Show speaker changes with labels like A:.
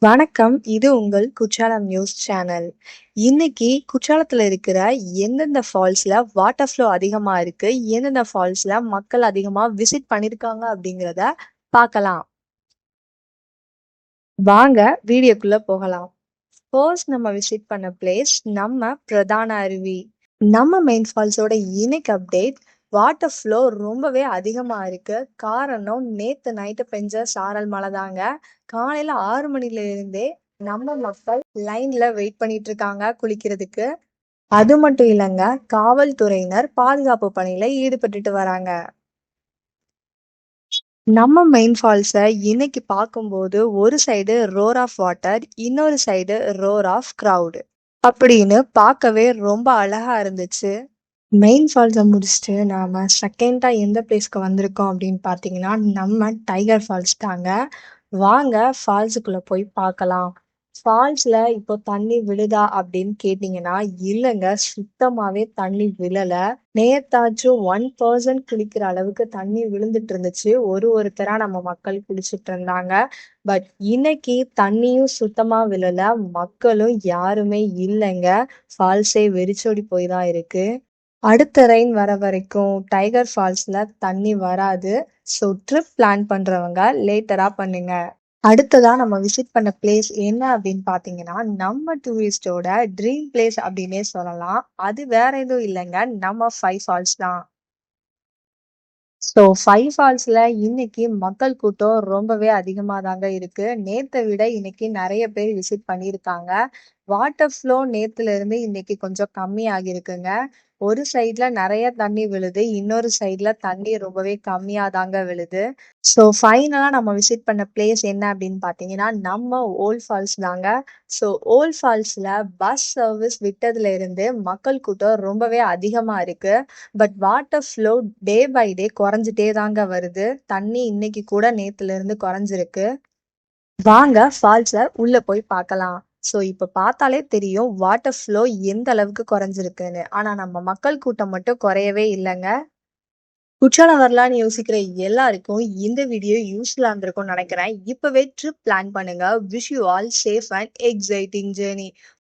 A: வணக்கம். இது உங்கள் குற்றாலம் நியூஸ் சேனல். இன்னைக்கு குற்றாலத்துல இருக்கிற எந்தெந்த ஃபால்ஸ்ல வாட்டர் ஃப்ளோ அதிகமா இருக்கு, எந்தெந்த ஃபால்ஸ்ல மக்கள் அதிகமா விசிட் பண்ணியிருக்காங்க அப்படிங்கிறத பார்க்கலாம். வாங்க வீடியோக்குள்ள போகலாம். ஃபர்ஸ்ட் நம்ம விசிட் பண்ண பிளேஸ் நம்ம பிரதான அருவி. நம்ம மெயின் ஃபால்ஸோட இன்னைக்கு அப்டேட் வாட்டர் ஃப்ளோ ரொம்பவே அதிகமா இருக்கு. காரணம் நேத்து நைட்டு பெஞ்ச சாரல் மழை தாங்க. காலையில 6 மணில இருந்தே நம்ம மக்கள் லைன்ல வெயிட் பண்ணிட்டு இருக்காங்க குளிக்கிறதுக்கு. அது மட்டும் இல்லைங்க, காவல்துறையினர் பாதுகாப்பு பணியில ஈடுபட்டுட்டு வராங்க. நம்ம மெயின் ஃபால்ஸ இன்னைக்கு பார்க்கும்போது ஒரு சைடு ரோர் ஆஃப் வாட்டர், இன்னொரு சைடு ரோர் ஆஃப் கிரவுட் அப்படின்னு பார்க்கவே ரொம்ப அழகா இருந்துச்சு. மெயின் ஃபால்ஸ முடிச்சுட்டு நாம செகண்டா எந்த பிளேஸ்க்கு வந்திருக்கோம் அப்படின்னு பார்த்தீங்கன்னா, நம்ம டைகர் ஃபால்ஸ் தாங்க. வாங்க ஃபால்ஸுக்குள்ள போய் பார்க்கலாம். ஃபால்ஸ்ல இப்போ தண்ணி விழுதா அப்படின்னு கேட்டீங்கன்னா, இல்லங்க, சுத்தமாவே தண்ணி விழல. நேத்தாச்சும் 1% குளிக்கிற அளவுக்கு தண்ணி விழுந்துட்டு இருந்துச்சு. ஒருத்தரா நம்ம மக்கள் குளிச்சுட்டு இருந்தாங்க. பட் இன்னைக்கு தண்ணியும் சுத்தமா விழல. மக்களும் யாருமே இல்லங்க. ஃபால்ஸே வெறிச்சோடி போய் தான் இருக்கு. அடுத்த ரெயின் வர வரைக்கும் டைகர் ஃபால்ஸ்ல தண்ணி வராது. ஸோ ட்ரிப் பிளான் பண்றவங்க லேட்டரா பண்ணுங்க. அடுத்ததா நம்ம விசிட் பண்ண பிளேஸ் என்ன அப்படின்னு பார்த்தீங்கன்னா, நம்ம டூரிஸ்டோட ட்ரீம் பிளேஸ் அப்படின்னே சொல்லலாம். அது வேற எதுவும் இல்லைங்க, நம்ம ஃபைவ் ஃபால்ஸ் தான். ஸோ ஃபைவ் ஃபால்ஸ்ல இன்னைக்கு மக்கள் கூட்டம் ரொம்பவே அதிகமா தாங்க இருக்கு. நேத்த விட இன்னைக்கு நெறைய பேர் விசிட் பண்ணியிருக்காங்க. வாட்டர் ஃப்ளோ நேத்துல இருந்து இன்னைக்கு கொஞ்சம் கம்மியாகி இருக்குங்க. ஒரு சைட்ல நெறைய தண்ணி விழுது. இன்னொரு சைட்ல தண்ணி ரொம்பவே கம்மியா தாங்க விழுது. ஸோ ஃபைனலா நம்ம விசிட் பண்ண பிளேஸ் என்ன அப்படின்னு பார்த்தீங்கன்னா, நம்ம ஓல்ட் ஃபால்ஸ் தாங்க. ஸோ ஓல்ட் ஃபால்ஸ்ல பஸ் சர்வீஸ் விட்டதுல இருந்து மக்கள் கூட்டம் ரொம்பவே அதிகமா இருக்கு. But water flow day by day குறைஞ்சிட்டே தாங்க வருது. தண்ணி இன்னைக்கு கூட நேத்துல இருந்து குறைஞ்சிருக்கு. வாங்க ஃபால்ஸ உள்ள போய் பார்க்கலாம். ஸோ இப்ப பார்த்தாலே தெரியும் வாட்டர் ஃப்ளோ எந்த அளவுக்கு குறைஞ்சிருக்குன்னு. ஆனா நம்ம மக்கள் கூட்டம் மட்டும் குறையவே இல்லைங்க. குற்றாலம் வரலான்னு யோசிக்கிற எல்லாருக்கும் இந்த வீடியோ யூஸ்ஃபுல்லா இருந்திருக்கும்னு நினைக்கிறேன். இப்பவே ட்ரிப் பிளான் பண்ணுங்க. Wish you all safe and exciting journey.